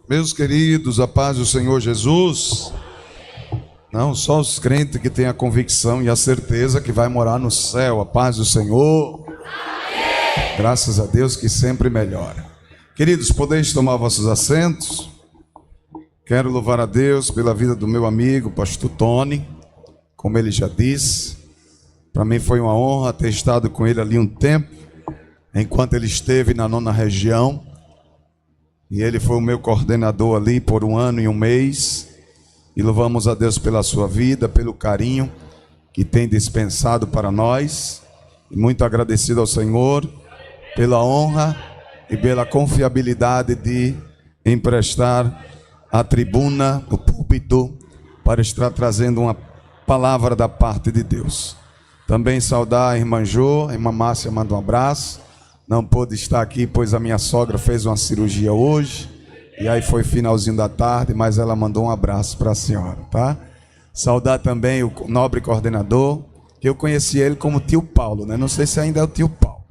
Meus queridos, a paz do Senhor Jesus. Não só os crentes que têm a convicção e a certeza que vai morar no céu. A paz do Senhor. Amém. Graças a Deus que sempre melhora. Queridos, podeis tomar vossos assentos. Quero louvar a Deus pela vida do meu amigo, pastor Tony. Como ele já disse, para mim foi uma honra ter estado com ele ali um tempo, enquanto ele esteve na 9ª região. E ele foi o meu coordenador ali por 1 ano e 1 mês. E louvamos a Deus pela sua vida, pelo carinho que tem dispensado para nós. E muito agradecido ao Senhor pela honra e pela confiabilidade de emprestar a tribuna, o púlpito, para estar trazendo uma palavra da parte de Deus. Também saudar a irmã Jo, a irmã Márcia manda um abraço. Não pôde estar aqui, pois a minha sogra fez uma cirurgia hoje. E aí foi finalzinho da tarde, mas ela mandou um abraço para a senhora, tá? Saudar também o nobre coordenador, que eu conheci ele como tio Paulo, né? Não sei se ainda é o tio Paulo.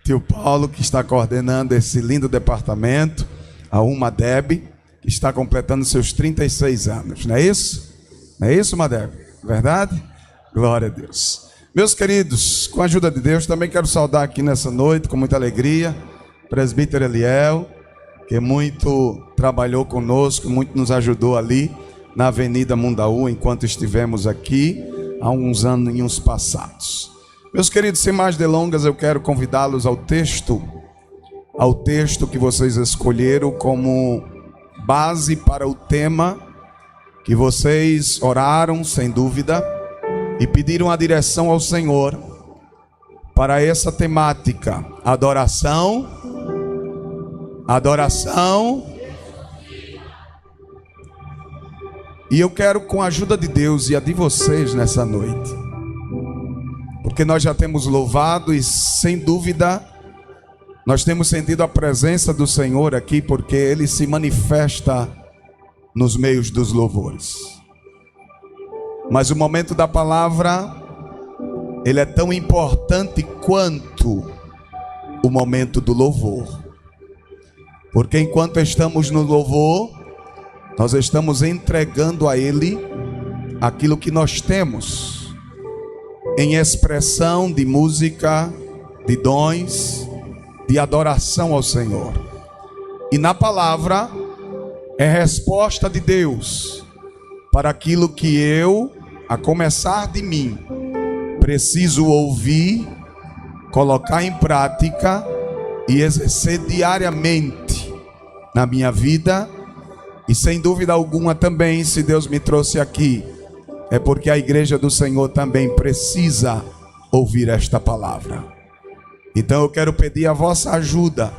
Tio Paulo, que está coordenando esse lindo departamento. A Madeb, que está completando seus 36 anos. Não é isso? Não é isso, Madeb? Verdade? Glória a Deus. Meus queridos, com a ajuda de Deus, também quero saudar aqui nessa noite, com muita alegria, o presbítero Eliel, que muito trabalhou conosco, muito nos ajudou ali na Avenida Mundaú, enquanto estivemos aqui há uns anos passados. Meus queridos, sem mais delongas, eu quero convidá-los ao texto que vocês escolheram como base para o tema que vocês oraram, sem dúvida, e pediram a direção ao Senhor para essa temática: adoração. E eu quero, com a ajuda de Deus e a de vocês nessa noite, porque nós já temos louvado e sem dúvida nós temos sentido a presença do Senhor aqui, porque Ele se manifesta nos meios dos louvores. Mas o momento da palavra, ele é tão importante quanto o momento do louvor. Porque enquanto estamos no louvor, nós estamos entregando a Ele aquilo que nós temos, em expressão de música, de dons, de adoração ao Senhor. E na palavra, é resposta de Deus para aquilo que eu, a começar de mim, preciso ouvir, colocar em prática e exercer diariamente na minha vida. E sem dúvida alguma também, se Deus me trouxe aqui, é porque a igreja do Senhor também precisa ouvir esta palavra. Então eu quero pedir a vossa ajuda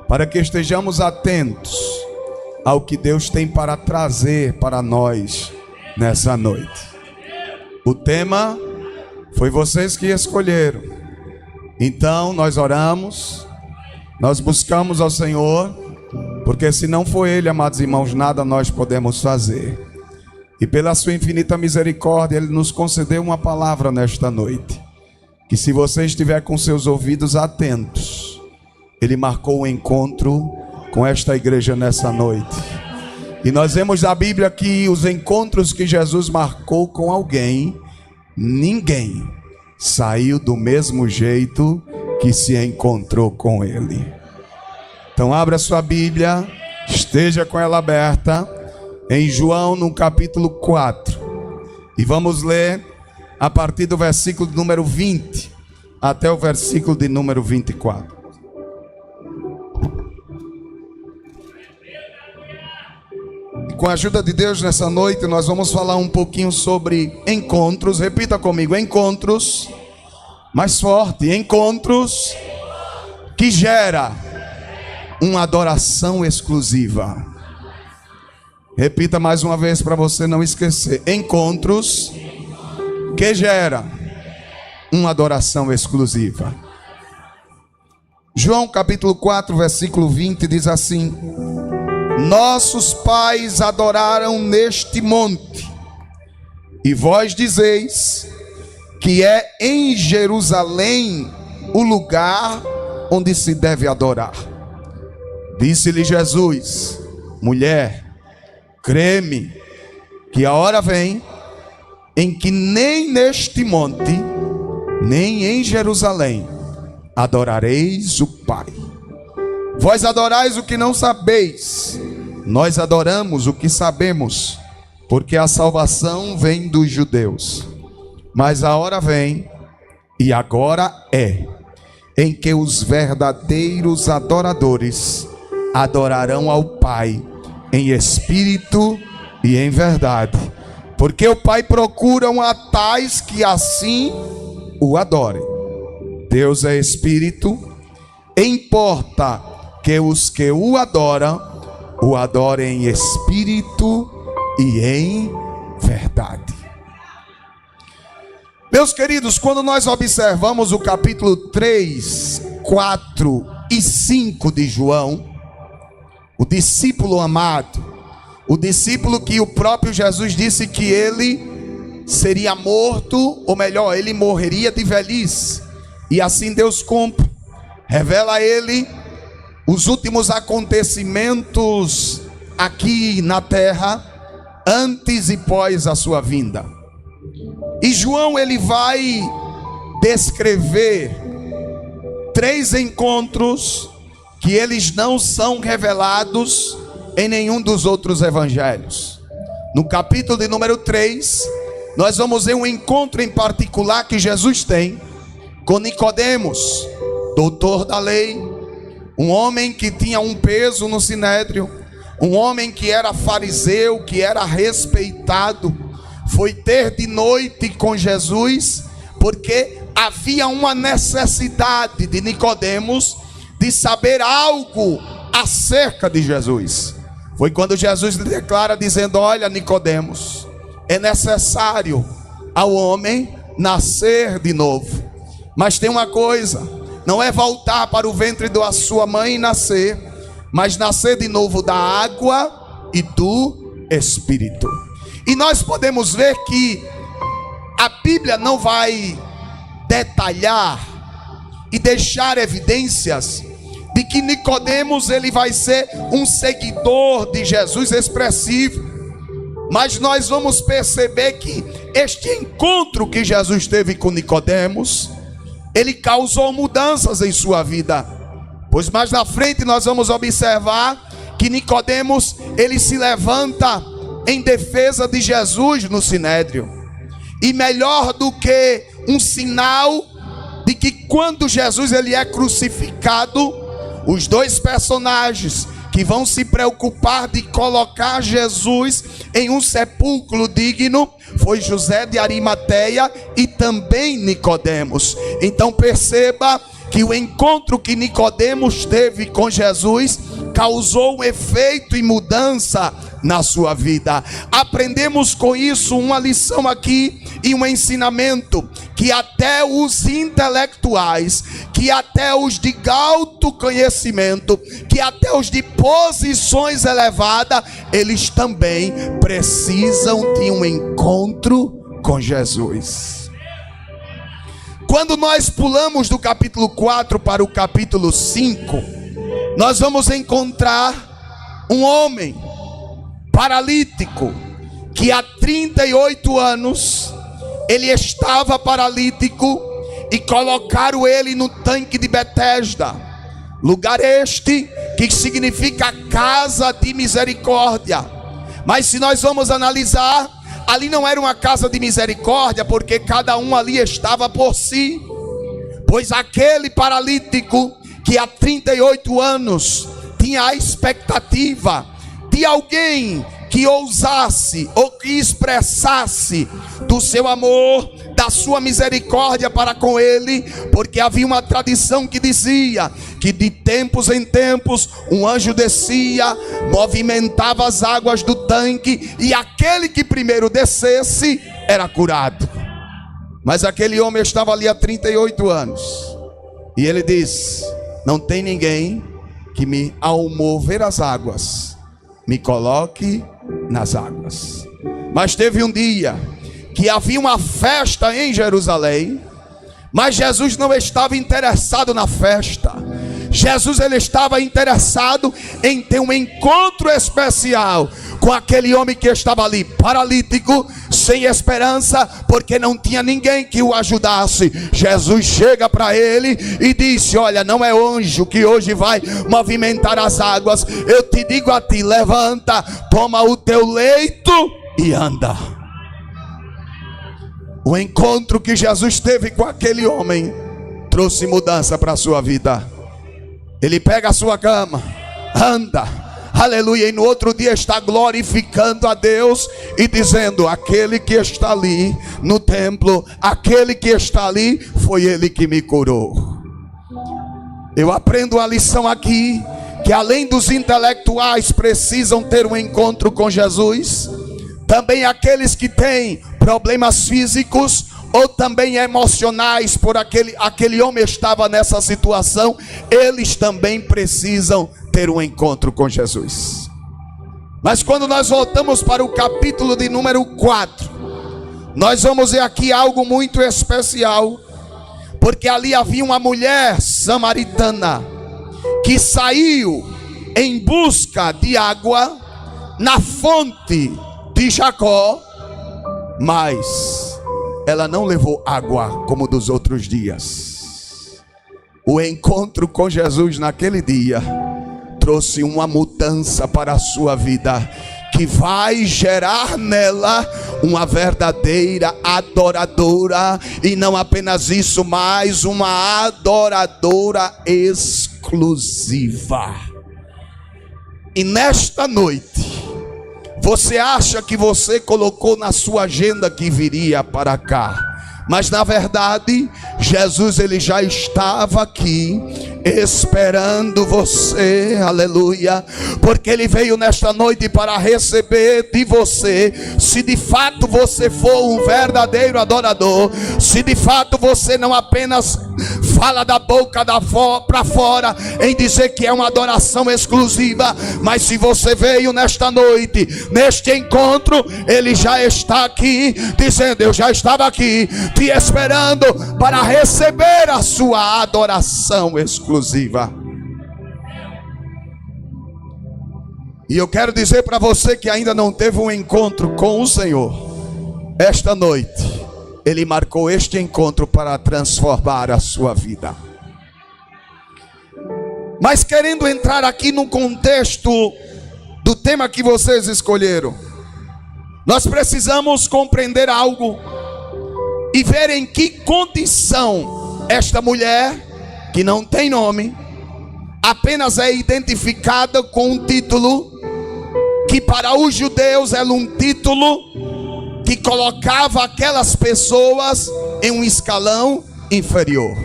para que estejamos atentos ao que Deus tem para trazer para nós nessa noite. O tema foi vocês que escolheram. Então nós oramos, nós buscamos ao Senhor, porque se não for Ele, amados irmãos, nada nós podemos fazer. E pela sua infinita misericórdia, Ele nos concedeu uma palavra nesta noite, que se você estiver com seus ouvidos atentos, Ele marcou o encontro com esta igreja nessa noite. E nós vemos na Bíblia que os encontros que Jesus marcou com alguém, ninguém saiu do mesmo jeito que se encontrou com ele. Então abra sua Bíblia, esteja com ela aberta, em João no capítulo 4. E vamos ler a partir do versículo de número 20 até o versículo de número 24. Com a ajuda de Deus nessa noite, nós vamos falar um pouquinho sobre encontros. Repita comigo: encontros. Mais forte: encontros que gera uma adoração exclusiva. Repita mais uma vez para você não esquecer: encontros que gera uma adoração exclusiva. João capítulo 4, versículo 20 diz assim: nossos pais adoraram neste monte, e vós dizeis que é em Jerusalém o lugar onde se deve adorar. Disse-lhe Jesus: mulher, crê-me, que a hora vem em que nem neste monte, nem em Jerusalém, adorareis o Pai. Vós adorais o que não sabeis, nós adoramos o que sabemos, porque a salvação vem dos judeus. Mas a hora vem, e agora é, em que os verdadeiros adoradores adorarão ao Pai em espírito e em verdade, porque o Pai procura a tais que assim o adorem. Deus é espírito, importa que os que o adorem em espírito e em verdade. Meus queridos, quando nós observamos o capítulo 3, 4 e 5 de João, o discípulo amado, o discípulo que o próprio Jesus disse que ele seria morto, ou melhor, ele morreria de velhice, e assim Deus cumpre, revela a ele os últimos acontecimentos aqui na terra, antes e pós a sua vinda. E João, ele vai descrever 3 encontros que eles não são revelados em nenhum dos outros evangelhos. No capítulo de número 3, nós vamos ver um encontro em particular que Jesus tem com Nicodemos, doutor da lei, um homem que tinha um peso no sinédrio, um homem que era fariseu, que era respeitado. Foi ter de noite com Jesus, porque havia uma necessidade de Nicodemos de saber algo acerca de Jesus. Foi quando Jesus lhe declara dizendo: olha, Nicodemos, é necessário ao homem nascer de novo. Mas tem uma coisa, não é voltar para o ventre da sua mãe e nascer, mas nascer de novo da água e do Espírito. E nós podemos ver que a Bíblia não vai detalhar e deixar evidências de que Nicodemos ele vai ser um seguidor de Jesus expressivo. Mas nós vamos perceber que este encontro que Jesus teve com Nicodemos, ele causou mudanças em sua vida. Pois mais na frente nós vamos observar que Nicodemos ele se levanta em defesa de Jesus no sinédrio. E melhor do que um sinal de que quando Jesus ele é crucificado, os 2 personagens que vão se preocupar de colocar Jesus em um sepulcro digno foi José de Arimateia e também Nicodemos. Então perceba que o encontro que Nicodemos teve com Jesus causou um efeito e mudança na sua vida. Aprendemos com isso uma lição aqui e um ensinamento, que até os intelectuais, que até os de alto conhecimento, que até os de posições elevadas, eles também precisam de um encontro com Jesus. Quando nós pulamos do capítulo 4 para o capítulo 5, nós vamos encontrar um homem paralítico, que há 38 anos ele estava paralítico, e colocaram ele no tanque de Betesda, lugar este que significa casa de misericórdia. Mas se nós vamos analisar, ali não era uma casa de misericórdia, porque cada um ali estava por si. Pois aquele paralítico que há 38 anos tinha a expectativa de alguém que ousasse ou que expressasse do seu amor, da sua misericórdia para com ele, porque havia uma tradição que dizia que de tempos em tempos um anjo descia, movimentava as águas do tanque, e aquele que primeiro descesse era curado. Mas aquele homem estava ali há 38 anos, e ele disse: não tem ninguém que me, ao mover as águas, me coloque nas águas. Mas teve um dia que havia uma festa em Jerusalém, mas Jesus não estava interessado na festa. Jesus ele estava interessado em ter um encontro especial com aquele homem que estava ali, paralítico, sem esperança, porque não tinha ninguém que o ajudasse. Jesus chega para ele e disse: olha, não é anjo que hoje vai movimentar as águas. Eu te digo a ti, levanta, toma o teu leito e anda. O encontro que Jesus teve com aquele homem trouxe mudança para a sua vida. Ele pega a sua cama, anda, aleluia, e no outro dia está glorificando a Deus e dizendo: aquele que está ali no templo, aquele que está ali, foi ele que me curou. Eu aprendo a lição aqui, que além dos intelectuais precisam ter um encontro com Jesus, também aqueles que têm problemas físicos ou também emocionais, por aquele homem estava nessa situação, eles também precisam ter um encontro com Jesus. Mas quando nós voltamos para o capítulo de número 4, nós vamos ver aqui algo muito especial, porque ali havia uma mulher samaritana que saiu em busca de água na fonte de Jacó, mas ela não levou água como dos outros dias. O encontro com Jesus naquele dia trouxe uma mudança para a sua vida, que vai gerar nela uma verdadeira adoradora, e não apenas isso, mas uma adoradora exclusiva. E nesta noite, você acha que você colocou na sua agenda que viria para cá, mas na verdade Jesus ele já estava aqui esperando você, aleluia, porque ele veio nesta noite para receber de você. Se de fato você for um verdadeiro adorador, se de fato você não apenas fala da boca para fora em dizer que é uma adoração exclusiva, mas se você veio nesta noite, neste encontro, ele já está aqui dizendo: eu já estava aqui te esperando para receber a sua adoração exclusiva. E eu quero dizer para você que ainda não teve um encontro com o Senhor, esta noite ele marcou este encontro para transformar a sua vida. Mas querendo entrar aqui no contexto do tema que vocês escolheram, nós precisamos compreender algo e ver em que condição esta mulher, que não tem nome, apenas é identificada com um título que para os judeus era um título que colocava aquelas pessoas em um escalão inferior.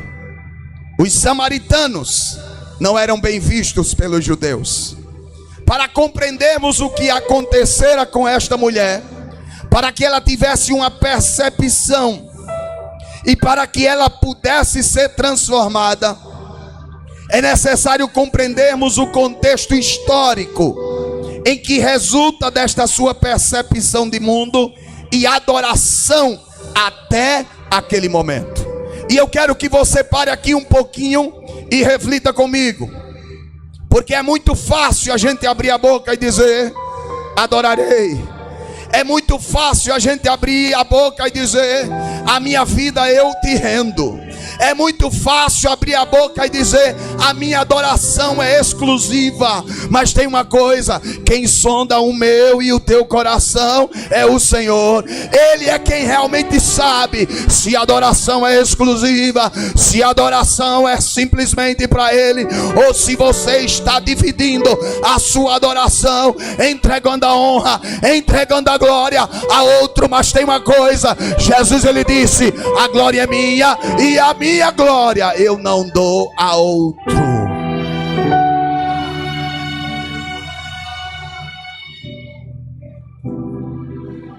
Os samaritanos não eram bem vistos pelos judeus. Para compreendermos o que acontecera com esta mulher, para que ela tivesse uma percepção e para que ela pudesse ser transformada, é necessário compreendermos o contexto histórico em que resulta desta sua percepção de mundo e adoração até aquele momento. E eu quero que você pare aqui um pouquinho e reflita comigo, porque é muito fácil a gente abrir a boca e dizer: adorarei. É muito fácil a gente abrir a boca e dizer: a minha vida eu te rendo. É muito fácil abrir a boca e dizer: a minha adoração é exclusiva. Mas tem uma coisa: quem sonda o meu e o teu coração é o Senhor. Ele é quem realmente sabe se a adoração é exclusiva, se a adoração é simplesmente para Ele, ou se você está dividindo a sua adoração, entregando a honra, entregando a glória a outro. Mas tem uma coisa: Jesus ele disse: a glória é minha e a minha glória eu não dou a outro.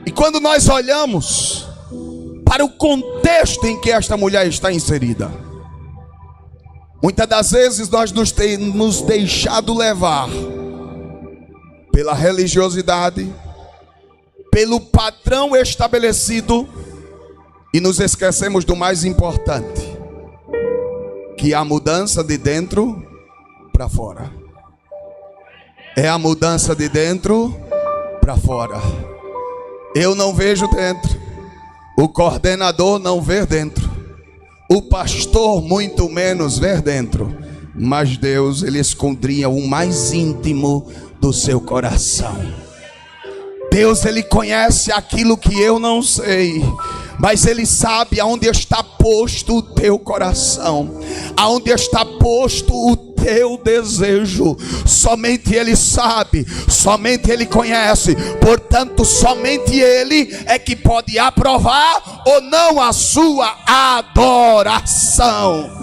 E quando nós olhamos para o contexto em que esta mulher está inserida, muitas das vezes nós nos temos deixado levar pela religiosidade, pelo padrão estabelecido, e nos esquecemos do mais importante, que a mudança de dentro para fora. É a mudança de dentro para fora. Eu não vejo dentro, o coordenador não vê dentro, o pastor muito menos vê dentro, mas Deus, Ele esquadrinha o mais íntimo do seu coração. Deus, Ele conhece aquilo que eu não sei, mas Ele sabe aonde está posto o teu coração, aonde está posto o teu desejo. Somente Ele sabe, somente Ele conhece. Portanto, somente Ele é que pode aprovar ou não a sua adoração.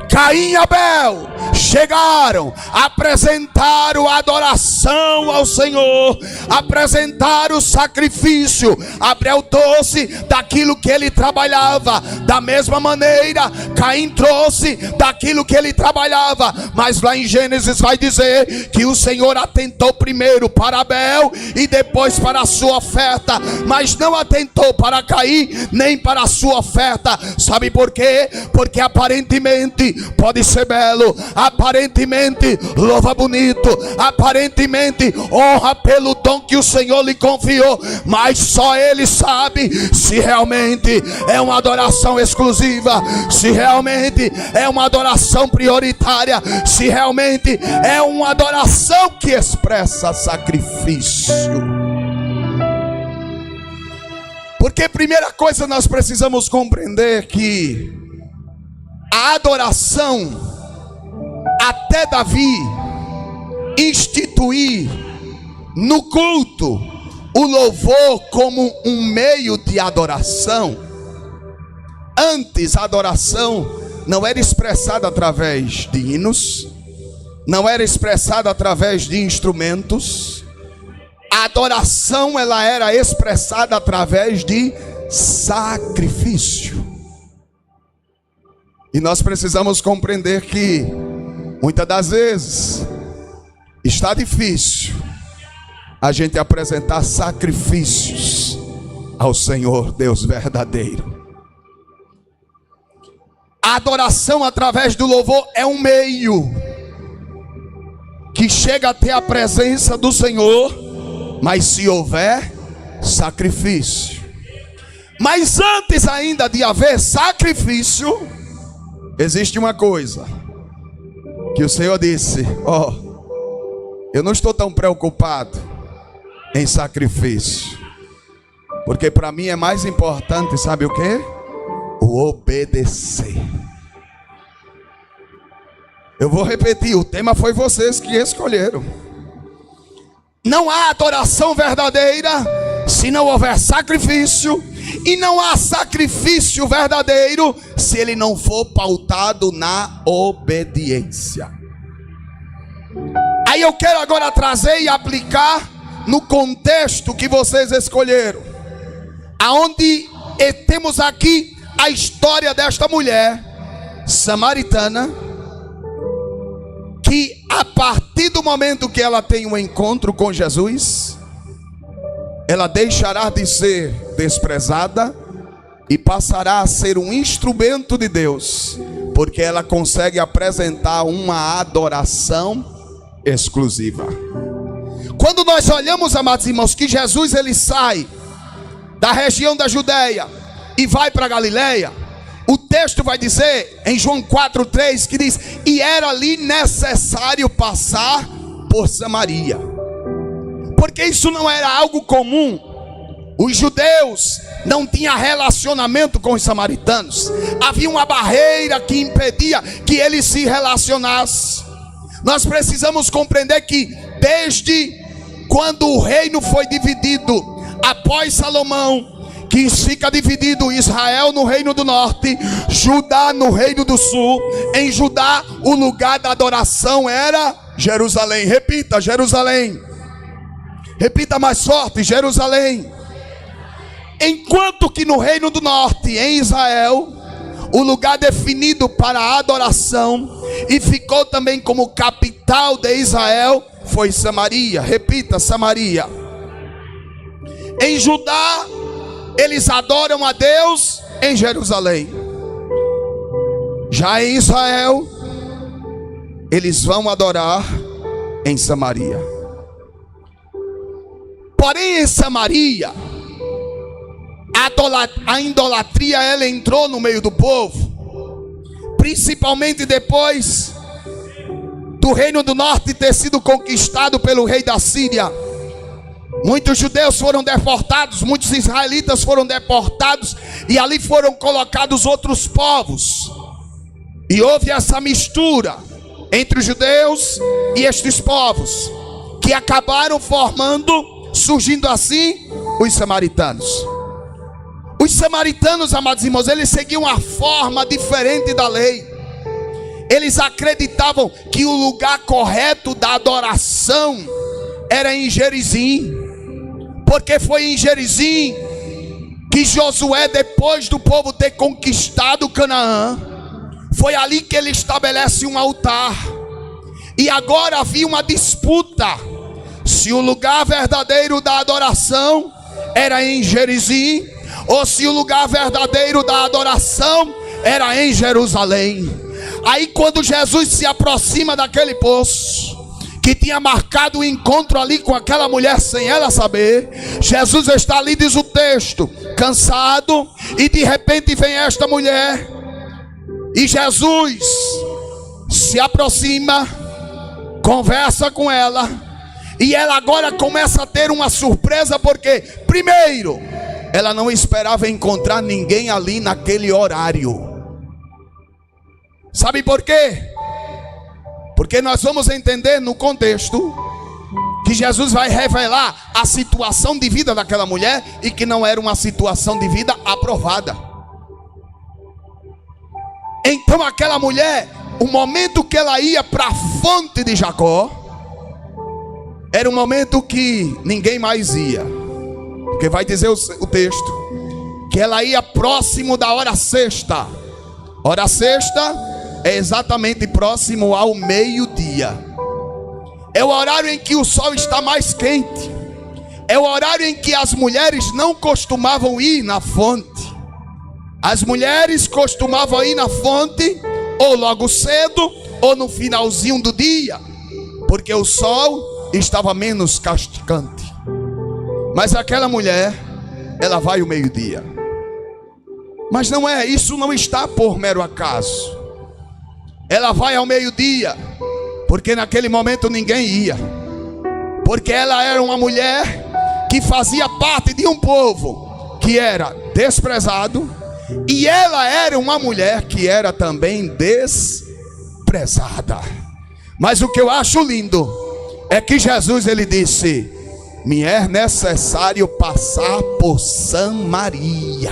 Caim e Abel chegaram, apresentaram a adoração ao Senhor, apresentaram o sacrifício. Abel trouxe daquilo que ele trabalhava, da mesma maneira Caim trouxe daquilo que ele trabalhava. Mas lá em Gênesis vai dizer que o Senhor atentou primeiro para Abel e depois para a sua oferta, mas não atentou para Caim nem para a sua oferta. Sabe por quê? Porque aparentemente pode ser belo, aparentemente louva bonito, aparentemente honra pelo dom que o Senhor lhe confiou, mas só Ele sabe se realmente é uma adoração exclusiva, se realmente é uma adoração prioritária, se realmente é uma adoração que expressa sacrifício. Porque primeira coisa nós precisamos compreender que a adoração, até Davi instituir no culto o louvor como um meio de adoração. Antes a adoração não era expressada através de hinos, não era expressada através de instrumentos. A adoração ela era expressada através de sacrifício. E nós precisamos compreender que muitas das vezes está difícil a gente apresentar sacrifícios ao Senhor Deus verdadeiro. A adoração através do louvor é um meio que chega até a presença do Senhor, mas se houver sacrifício. Mas antes ainda de haver sacrifício, existe uma coisa que o Senhor disse: eu não estou tão preocupado em sacrifício, porque para mim é mais importante, sabe o que? O obedecer. Eu vou repetir, o tema foi vocês que escolheram. Não há adoração verdadeira se não houver sacrifício, e não há sacrifício verdadeiro se ele não for pautado na obediência. Aí eu quero agora trazer e aplicar no contexto que vocês escolheram, aonde temos aqui a história desta mulher samaritana, que a partir do momento que ela tem um encontro com Jesus, ela deixará de ser desprezada e passará a ser um instrumento de Deus, porque ela consegue apresentar uma adoração exclusiva. Quando nós olhamos, amados irmãos, que Jesus ele sai da região da Judeia e vai para Galileia, o texto vai dizer em João 4:3 que diz: e era ali necessário passar por Samaria, porque isso não era algo comum. Os judeus não tinham relacionamento com os samaritanos, havia uma barreira que impedia que eles se relacionassem. Nós precisamos compreender que desde quando o reino foi dividido após Salomão, que fica dividido Israel no reino do norte, Judá no reino do sul. Em Judá o lugar da adoração era Jerusalém. Repita, Jerusalém. Repita mais forte, Jerusalém. Enquanto que no reino do norte, em Israel, o lugar definido para a adoração e ficou também como capital de Israel foi Samaria. Repita, Samaria. Em Judá eles adoram a Deus em Jerusalém. Já em Israel, eles vão adorar em Samaria. Porém, em Samaria, a idolatria ela entrou no meio do povo, principalmente depois do reino do norte ter sido conquistado pelo rei da Síria. Muitos judeus foram deportados, muitos israelitas foram deportados, e ali foram colocados outros povos, e houve essa mistura entre os judeus e estes povos, que acabaram surgindo assim os samaritanos. Os samaritanos, amados irmãos, eles seguiam a forma diferente da lei. Eles acreditavam que o lugar correto da adoração era em Gerizim, porque foi em Gerizim que Josué, depois do povo ter conquistado Canaã, foi ali que ele estabelece um altar. E agora havia uma disputa se o lugar verdadeiro da adoração era em Gerizim, ou se o lugar verdadeiro da adoração era em Jerusalém. Aí quando Jesus se aproxima daquele poço, que tinha marcado o encontro ali com aquela mulher sem ela saber, Jesus está ali, diz o texto, cansado, e de repente vem esta mulher, e Jesus se aproxima, conversa com ela, e ela agora começa a ter uma surpresa, porque primeiro, ela não esperava encontrar ninguém ali naquele horário. Sabe por quê? Porque nós vamos entender no contexto que Jesus vai revelar a situação de vida daquela mulher, e que não era uma situação de vida aprovada. Então aquela mulher, o momento que ela ia para a fonte de Jacó, era um momento que ninguém mais ia, porque vai dizer o texto que ela ia próximo da hora sexta. Hora sexta é exatamente próximo ao meio-dia. É o horário em que o sol está mais quente. É o horário em que as mulheres não costumavam ir na fonte. As mulheres costumavam ir na fonte ou logo cedo ou no finalzinho do dia, porque o sol estava menos castigante. Mas aquela mulher, ela vai ao meio-dia. Mas não é, isso não está por mero acaso. Ela vai ao meio-dia, porque naquele momento ninguém ia, porque ela era uma mulher que fazia parte de um povo que era desprezado, e ela era uma mulher que era também desprezada. Mas o que eu acho lindo é que Jesus, ele disse: me é necessário passar por Samaria.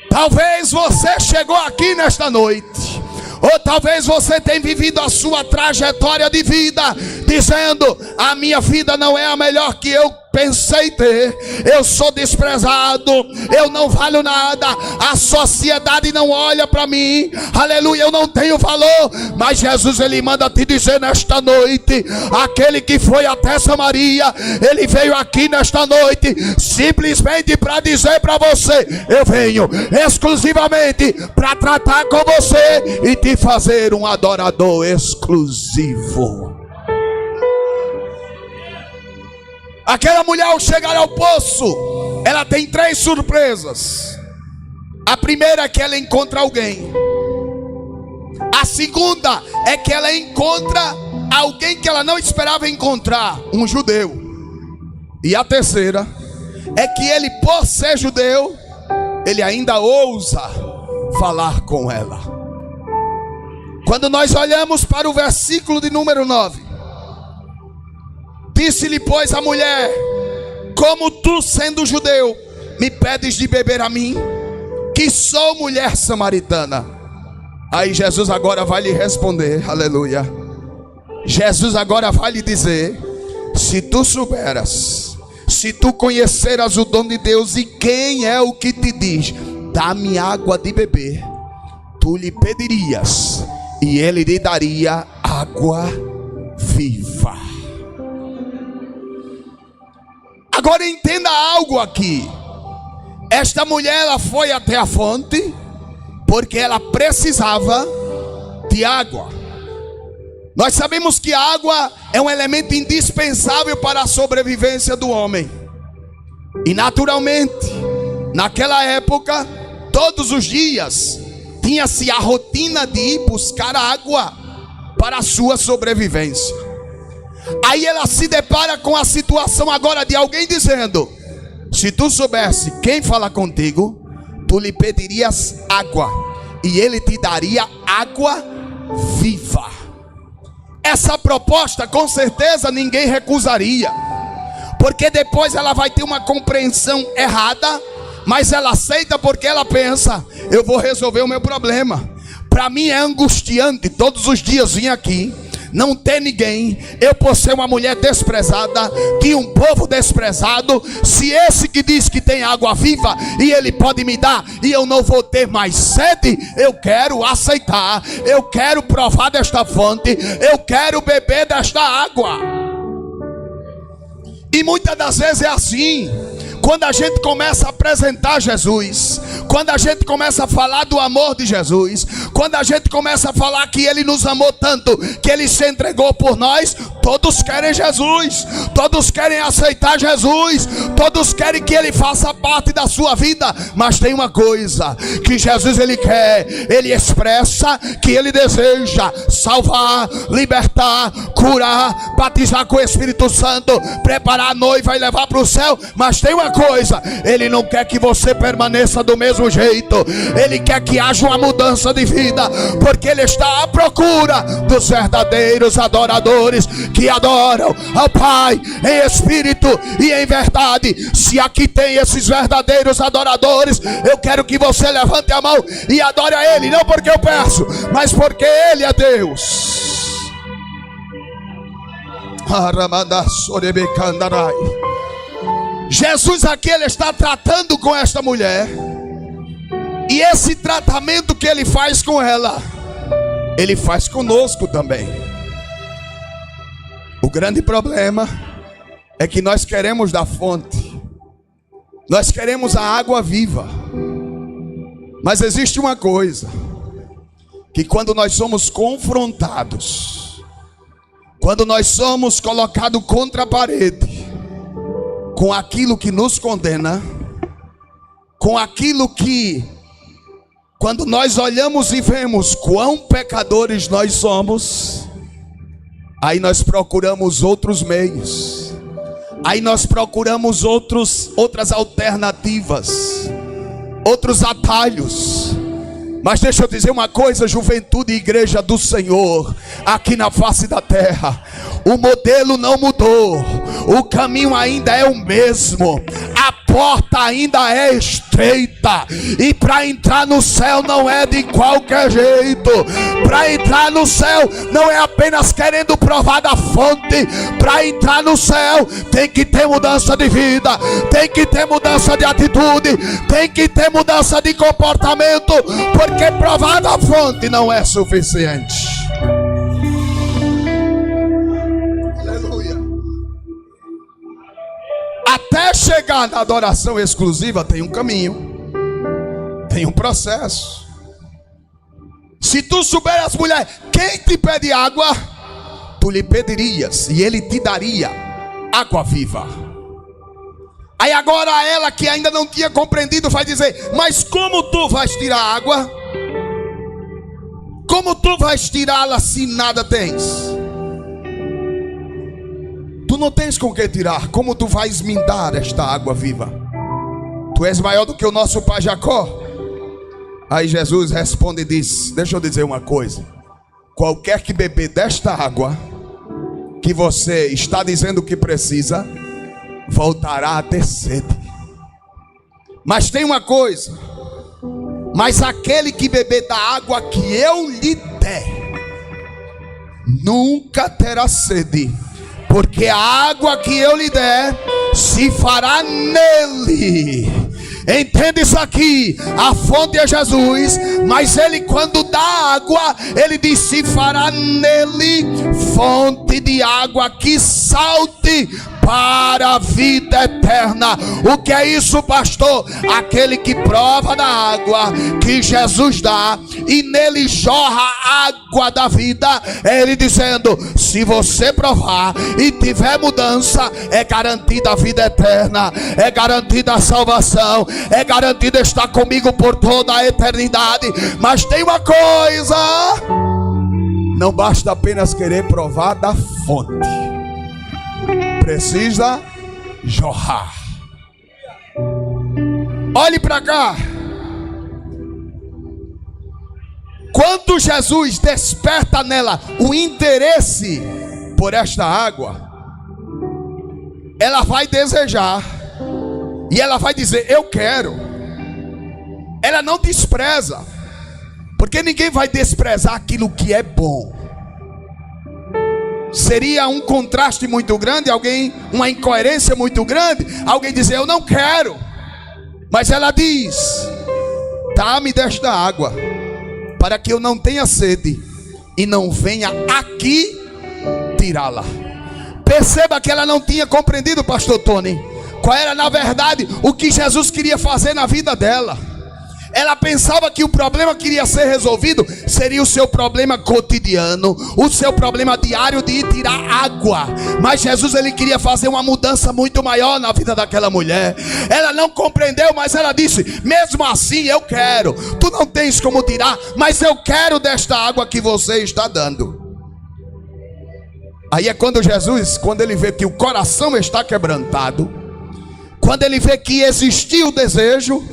Talvez você chegou aqui nesta noite, ou talvez você tenha vivido a sua trajetória de vida dizendo: a minha vida não é a melhor que eu pensei ter, eu sou desprezado, eu não valho nada, a sociedade não olha para mim, aleluia, eu não tenho valor. Mas Jesus, ele manda te dizer nesta noite: aquele que foi até Samaria, ele veio aqui nesta noite simplesmente para dizer para você: eu venho exclusivamente para tratar com você e te fazer um adorador exclusivo. Aquela mulher, ao chegar ao poço, ela tem 3 surpresas. A primeira é que ela encontra alguém. A segunda é que ela encontra alguém que ela não esperava encontrar, um judeu. E a terceira é que ele, por ser judeu, ele ainda ousa falar com ela. Quando nós olhamos para o versículo de número 9, disse-lhe, pois, a mulher: como tu, sendo judeu, me pedes de beber a mim, que sou mulher samaritana? Aí Jesus agora vai lhe responder, aleluia. Jesus agora vai lhe dizer: se tu souberas, se tu conheceras o dom de Deus e quem é o que te diz: dá-me água de beber, tu lhe pedirias e ele lhe daria água viva. Agora entenda algo aqui. Esta mulher, ela foi até a fonte porque ela precisava de água. Nós sabemos que a água é um elemento indispensável para a sobrevivência do homem. E naturalmente, naquela época, todos os dias, tinha-se a rotina de ir buscar água para a sua sobrevivência. Aí ela se depara com a situação agora de alguém dizendo: se tu soubesse quem fala contigo, tu lhe pedirias água, e ele te daria água viva. Essa proposta com certeza ninguém recusaria, porque depois ela vai ter uma compreensão errada, mas ela aceita porque ela pensa: eu vou resolver o meu problema. Para mim é angustiante todos os dias vir aqui, não ter ninguém, eu por ser uma mulher desprezada, de um povo desprezado. Se esse que diz que tem água viva e ele pode me dar, e eu não vou ter mais sede, eu quero aceitar, eu quero provar desta fonte, eu quero beber desta água. E muitas das vezes é assim. Quando a gente começa a apresentar Jesus, quando a gente começa a falar do amor de Jesus, quando a gente começa a falar que Ele nos amou tanto, que Ele se entregou por nós, todos querem Jesus, todos querem aceitar Jesus, todos querem que Ele faça parte da sua vida. Mas tem uma coisa que Jesus Ele quer, Ele expressa que Ele deseja salvar, libertar, curar, batizar com o Espírito Santo, preparar a noiva e levar para o céu. Mas tem uma coisa, Ele não quer que você permaneça do mesmo jeito, Ele quer que haja uma mudança de vida, porque Ele está à procura dos verdadeiros adoradores, que adoram ao Pai em espírito e em verdade. Se aqui tem esses verdadeiros adoradores, eu quero que você levante a mão e adore a Ele, não porque eu peço, mas porque Ele é Deus. Jesus aqui, Ele está tratando com esta mulher, e esse tratamento que Ele faz com ela, Ele faz conosco também. O grande problema é que nós queremos da fonte, nós queremos a água viva. Mas existe uma coisa, que quando nós somos confrontados, quando nós somos colocados contra a parede, com aquilo que nos condena, com aquilo que, quando nós olhamos e vemos quão pecadores nós somos, aí nós procuramos outros meios, aí nós procuramos outras alternativas, outros atalhos. Mas deixa eu dizer uma coisa, juventude e igreja do Senhor, aqui na face da terra, o modelo não mudou, o caminho ainda é o mesmo, a porta ainda é estreita, e para entrar no céu não é de qualquer jeito. Para entrar no céu não é apenas querendo provar da fonte. Para entrar no céu tem que ter mudança de vida, tem que ter mudança de atitude, tem que ter mudança de comportamento, porque provar da fonte não é suficiente. Aleluia. Até chegar na adoração exclusiva tem um caminho, tem um processo. Se tu souber as mulheres, quem te pede água, tu lhe pedirias e ele te daria água viva. Aí agora ela, que ainda não tinha compreendido, vai dizer: mas como tu vais tirar água? Como tu vais tirá-la se nada tens? Tu não tens com que tirar. Como tu vais me dar esta água viva? Tu és maior do que o nosso pai Jacó. Aí Jesus responde e diz: deixa eu dizer uma coisa, qualquer que beber desta água que você está dizendo que precisa, voltará a ter sede. Mas tem uma coisa: mas aquele que beber da água que eu lhe der, nunca terá sede, porque a água que eu lhe der se fará nele. Entende isso aqui? A fonte é Jesus, mas ele, quando dá água, ele diz: se fará nele fonte de água que salte para a vida eterna. O que é isso, pastor? Aquele que prova da água que Jesus dá e nele jorra a água da vida. É ele dizendo: se você provar e tiver mudança, é garantida a vida eterna, é garantida a salvação, é garantida estar comigo por toda a eternidade. Mas tem uma coisa: não basta apenas querer provar da fonte, precisa jorrar. Olhe para cá. Quando Jesus desperta nela o interesse por esta água, ela vai desejar e ela vai dizer: eu quero. Ela não despreza, porque ninguém vai desprezar aquilo que é bom. Seria um contraste muito grande, uma incoerência muito grande, alguém dizer: eu não quero. Mas ela diz: dá-me desta água, para que eu não tenha sede e não venha aqui tirá-la. Perceba que ela não tinha compreendido, pastor Tony, qual era na verdade o que Jesus queria fazer na vida dela. Ela pensava que o problema que iria ser resolvido seria o seu problema cotidiano, o seu problema diário de ir tirar água. Mas Jesus, ele queria fazer uma mudança muito maior na vida daquela mulher. Ela não compreendeu, mas ela disse: mesmo assim eu quero. Tu não tens como tirar, mas eu quero desta água que você está dando. Aí é quando Jesus, quando ele vê que o coração está quebrantado, quando ele vê que existiu o desejo,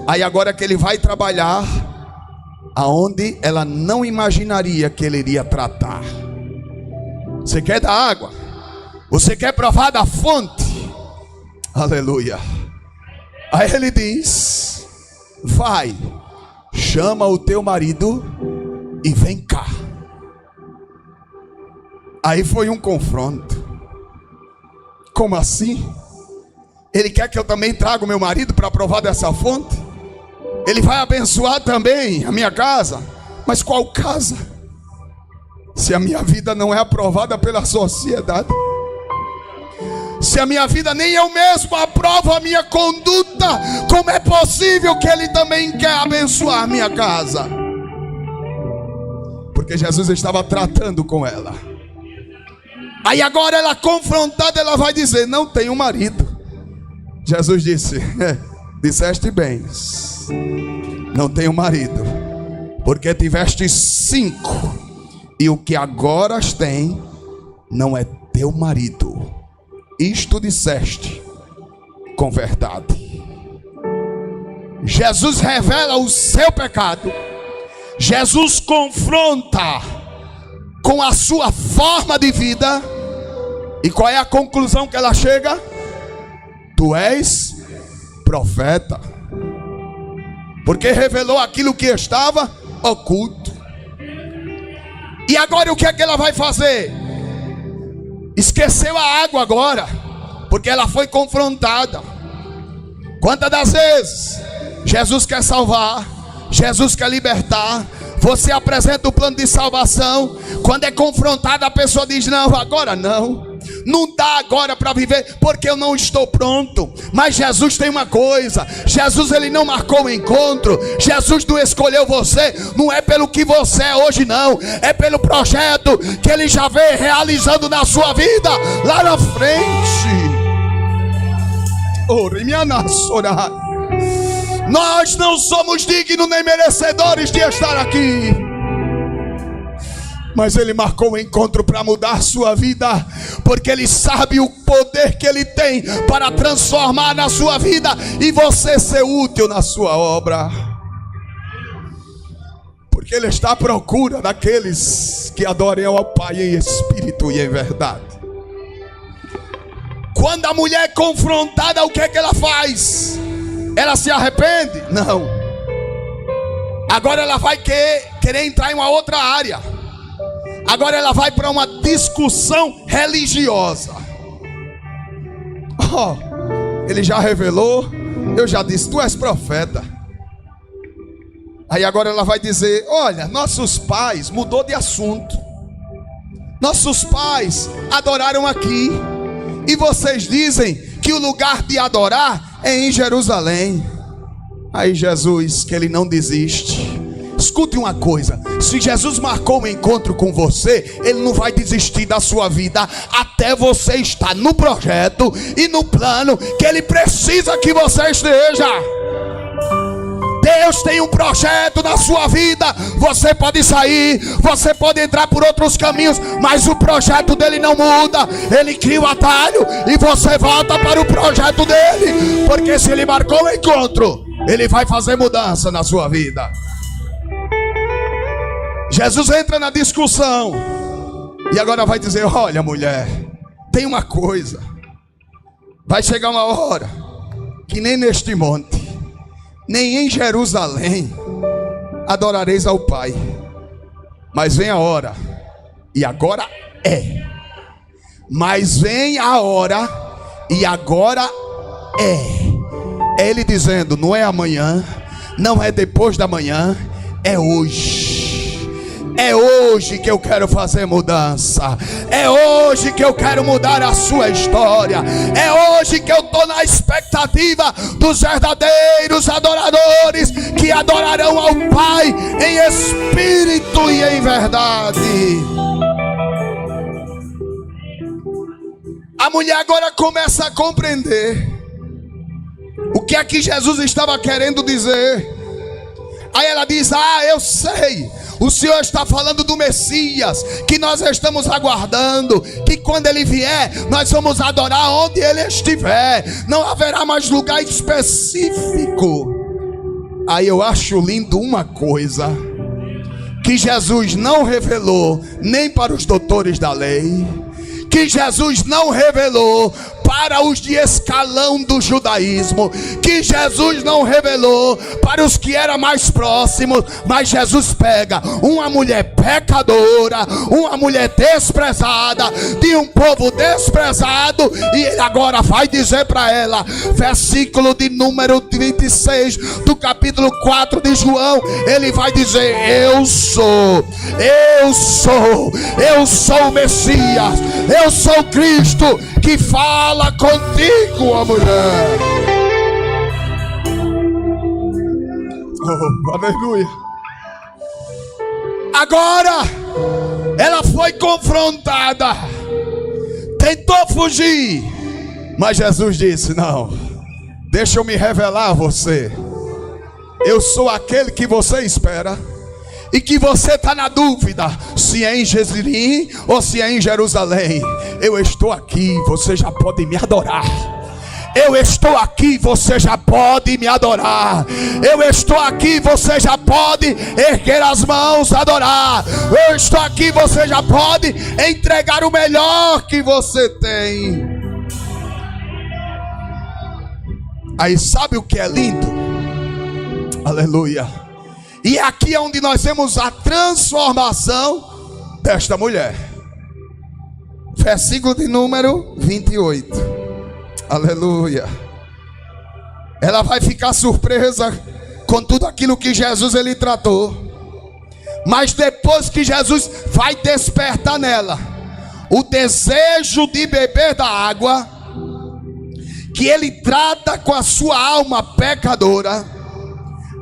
aí agora é que ele vai trabalhar aonde ela não imaginaria que ele iria tratar. Você quer da água? Você quer provar da fonte? Aleluia. Aí ele diz: vai, chama o teu marido e vem cá. Aí foi um confronto. Como assim? Ele quer que eu também traga o meu marido para provar dessa fonte? Ele vai abençoar também a minha casa. Mas qual casa? Se a minha vida não é aprovada pela sociedade, se a minha vida nem eu mesmo aprovo a minha conduta, como é possível que ele também quer abençoar a minha casa? Porque Jesus estava tratando com ela. Aí agora ela confrontada, ela vai dizer: não tenho marido. Jesus disse: disseste bem, não tenho marido, porque tiveste 5, e o que agora tem não é teu marido. Isto disseste com verdade. Jesus revela o seu pecado. Jesus confronta com a sua forma de vida. E qual é a conclusão que ela chega? Tu és profeta, porque revelou aquilo que estava oculto. E agora o que é que ela vai fazer? Esqueceu a água agora, porque ela foi confrontada. Quantas das vezes Jesus quer salvar, Jesus quer libertar, você apresenta o plano de salvação, quando é confrontada a pessoa diz: não, agora não dá agora para viver, porque eu não estou pronto. Mas Jesus tem uma coisa: Jesus, ele não marcou o encontro, Jesus não escolheu você, não é pelo que você é hoje, não, é pelo projeto que ele já vem realizando na sua vida lá na frente. Nós não somos dignos nem merecedores de estar aqui, mas ele marcou um encontro para mudar sua vida, porque ele sabe o poder que ele tem para transformar na sua vida e você ser útil na sua obra. Porque ele está à procura daqueles que adorem ao Pai em espírito e em verdade. Quando a mulher é confrontada, o que é que ela faz? Ela se arrepende? Não. Agora ela vai querer entrar em uma outra área. Agora ela vai para uma discussão religiosa. Ele já revelou, eu já disse, tu és profeta. Aí agora ela vai dizer: olha, nossos pais, mudou de assunto. Nossos pais adoraram aqui, E vocês dizem que o lugar de adorar é em Jerusalém. Aí Jesus, que ele não desiste. Escute uma coisa: se Jesus marcou um encontro com você, ele não vai desistir da sua vida até você estar no projeto e no plano que ele precisa que você esteja. Deus tem um projeto na sua vida. Você pode sair, você pode entrar por outros caminhos, mas o projeto dele não muda. Ele cria o atalho e você volta para o projeto dele, porque se ele marcou o encontro, ele vai fazer mudança na sua vida. Jesus entra na discussão e agora vai dizer: olha, mulher, tem uma coisa. Vai chegar uma hora que nem neste monte, nem em Jerusalém adorareis ao Pai. Mas vem a hora, e agora é. Mas vem a hora, e agora é. É ele dizendo: não é amanhã, não é depois da manhã, é hoje. É hoje que eu quero fazer mudança. É hoje que eu quero mudar a sua história. É hoje que eu estou na expectativa dos verdadeiros adoradores, que adorarão ao Pai em espírito e em verdade. A mulher agora começa a compreender o que é que Jesus estava querendo dizer. Aí ela diz: ah, eu sei, o Senhor está falando do Messias, que nós estamos aguardando, que quando ele vier, nós vamos adorar onde ele estiver. Não haverá mais lugar específico. Aí eu acho lindo uma coisa, que Jesus não revelou nem para os doutores da lei, que Jesus não revelou para os de escalão do judaísmo, que Jesus não revelou para os que eram mais próximos, mas Jesus pega uma mulher pecadora, uma mulher desprezada, de um povo desprezado, e ele agora vai dizer para ela, versículo de número 26 do capítulo 4 de João, ele vai dizer: eu sou o Messias, eu sou Cristo que fala contigo, ó mulher. Oh, aleluia. Agora ela foi confrontada, tentou fugir, mas Jesus disse: não, deixa eu me revelar a você. Eu sou aquele que você espera, e que você está na dúvida se é em Jezirim ou se é em Jerusalém. Eu estou aqui, você já pode me adorar. Eu estou aqui, você já pode me adorar. Eu estou aqui, você já pode erguer as mãos, adorar. Eu estou aqui, você já pode entregar o melhor que você tem. Aí sabe o que é lindo? Aleluia. E aqui é onde nós vemos a transformação desta mulher. Versículo de número 28. Aleluia. Ela vai ficar surpresa com tudo aquilo que Jesus ele tratou. Mas depois que Jesus vai despertar nela o desejo de beber da água, que ele trata com a sua alma pecadora,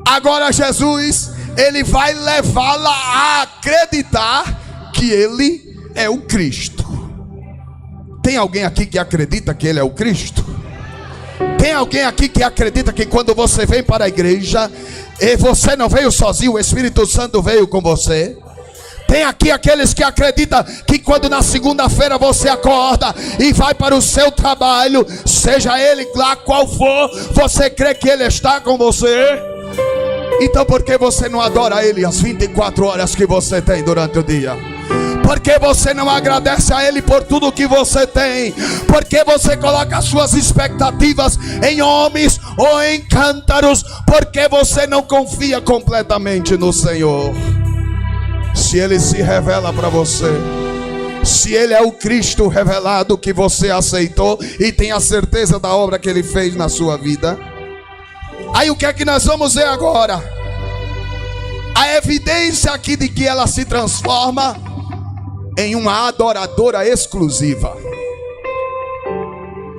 agora Jesus, ele vai levá-la a acreditar que ele é o Cristo. Tem alguém aqui que acredita que ele é o Cristo? Tem alguém aqui que acredita que quando você vem para a igreja, e você não veio sozinho, o Espírito Santo veio com você? Tem aqui aqueles que acreditam que quando na segunda-feira você acorda e vai para o seu trabalho, seja ele lá qual for, você crê que ele está com você? Então por que você não adora ele as 24 horas que você tem durante o dia? Por que você não agradece a ele por tudo que você tem? Por que você coloca as suas expectativas em homens ou em cântaros? Por que você não confia completamente no Senhor? Se ele se revela para você, se ele é o Cristo revelado que você aceitou e tem a certeza da obra que ele fez na sua vida, aí o que é que nós vamos ver agora? A evidência aqui de que ela se transforma em uma adoradora exclusiva.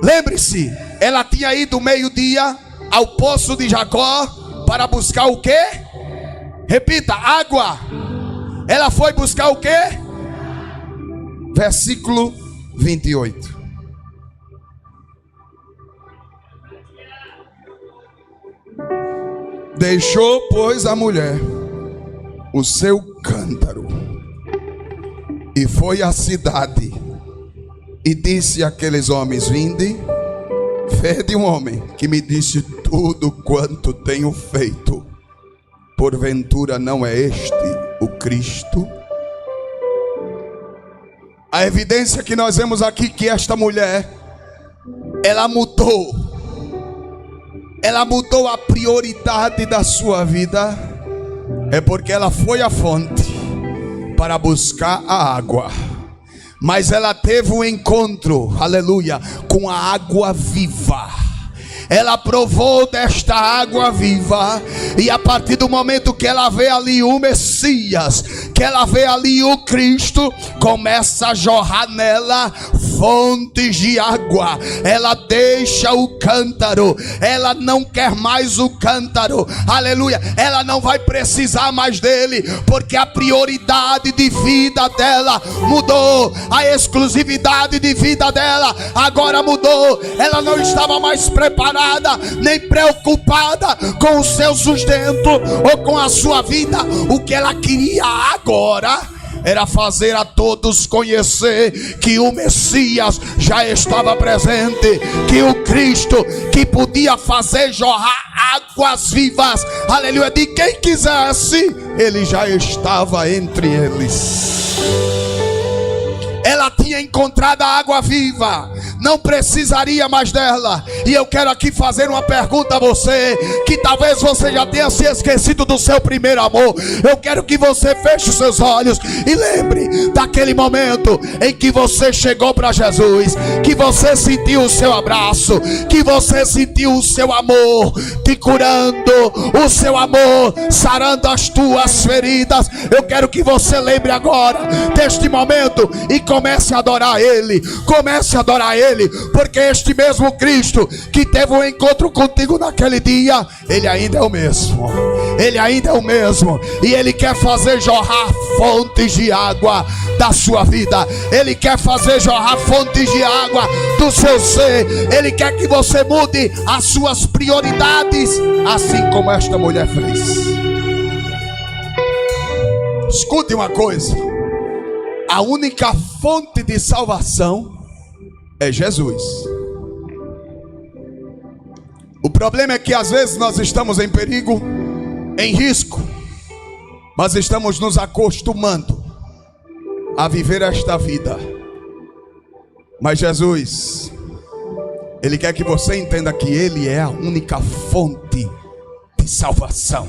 Lembre-se, ela tinha ido meio-dia ao poço de Jacó para buscar o quê? Repita, água. Ela foi buscar o quê? Versículo 28. Deixou, pois, a mulher o seu cântaro e foi à cidade e disse àqueles homens: vinde, vede um homem que me disse tudo quanto tenho feito. Porventura não é este o Cristo? A evidência que nós vemos aqui que esta mulher, ela mudou a prioridade da sua vida, é porque ela foi à fonte para buscar a água. Mas ela teve um encontro, aleluia, com a água viva. Ela provou desta água viva, e a partir do momento que ela vê ali o Messias, que ela vê ali o Cristo, começa a jorrar nela fontes de água. Ela deixa o cântaro, ela não quer mais o cântaro, aleluia. Ela não vai precisar mais dele, porque a prioridade de vida dela mudou, a exclusividade de vida dela agora mudou. Ela não estava mais preparada, nem preocupada com o seu sustento ou com a sua vida. O que ela queria agora era fazer a todos conhecer que o Messias já estava presente, que o Cristo que podia fazer jorrar águas vivas, aleluia, de quem quisesse, ele já estava entre eles. Ela tinha encontrado a água viva, não precisaria mais dela. E eu quero aqui fazer uma pergunta a você, que talvez você já tenha se esquecido do seu primeiro amor. Eu quero que você feche os seus olhos e lembre daquele momento em que você chegou para Jesus, que você sentiu o seu abraço, que você sentiu o seu amor te curando, o seu amor sarando as tuas feridas. Eu quero que você lembre agora deste momento e comece a adorar Ele. Comece a adorar Ele, porque este mesmo Cristo que teve um encontro contigo naquele dia, Ele ainda é o mesmo. Ele ainda é o mesmo, e Ele quer fazer jorrar fontes de água da sua vida. Ele quer fazer jorrar fontes de água do seu ser. Ele quer que você mude as suas prioridades, assim como esta mulher fez. Escute uma coisa: a única fonte de salvação é Jesus. O problema é que às vezes nós estamos em perigo, em risco, mas estamos nos acostumando a viver esta vida. Mas Jesus, Ele quer que você entenda que Ele é a única fonte de salvação.